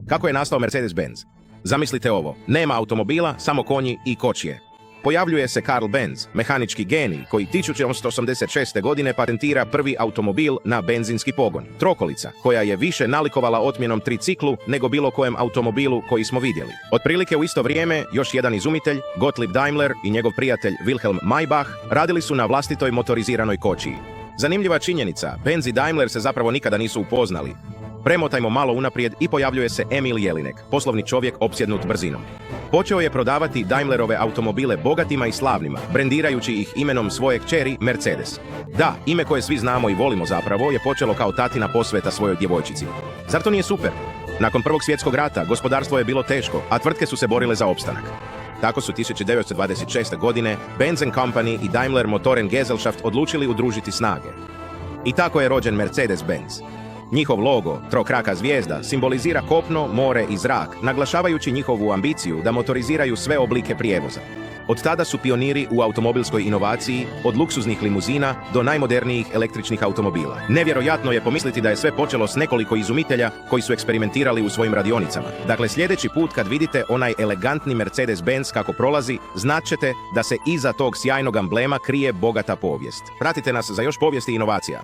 Kako je nastao Mercedes-Benz? Zamislite ovo, nema automobila, samo konji i kočije. Pojavljuje se Karl Benz, mehanički genij, koji 1886. godine patentira prvi automobil na benzinski pogon, trokolica, koja je više nalikovala otmjenom triciklu nego bilo kojem automobilu koji smo vidjeli. Otprilike u isto vrijeme, još jedan izumitelj, Gottlieb Daimler i njegov prijatelj Wilhelm Maybach, radili su na vlastitoj motoriziranoj kočiji. Zanimljiva činjenica, Benz i Daimler se zapravo nikada nisu upoznali. Premotajmo malo unaprijed i pojavljuje se Emil Jelinek, poslovni čovjek opsjednut brzinom. Počeo je prodavati Daimlerove automobile bogatima i slavnima, brendirajući ih imenom svoje kćeri Mercedes. Da, ime koje svi znamo i volimo zapravo je počelo kao tatina posveta svojoj djevojčici. Zar to nije super? Nakon Prvog svjetskog rata gospodarstvo je bilo teško, a tvrtke su se borile za opstanak. Tako su 1926. godine Benz & Company i Daimler Motoren Gesellschaft odlučili udružiti snage. I tako je rođen Mercedes-Benz. Njihov logo, trokraka zvijezda, simbolizira kopno, more i zrak, naglašavajući njihovu ambiciju da motoriziraju sve oblike prijevoza. Od tada su pioniri u automobilskoj inovaciji, od luksuznih limuzina do najmodernijih električnih automobila. Nevjerojatno je pomisliti da je sve počelo s nekoliko izumitelja koji su eksperimentirali u svojim radionicama. Dakle, sljedeći put kad vidite onaj elegantni Mercedes-Benz kako prolazi, znaćete da se iza tog sjajnog amblema krije bogata povijest. Pratite nas za još povijesti i inovacija.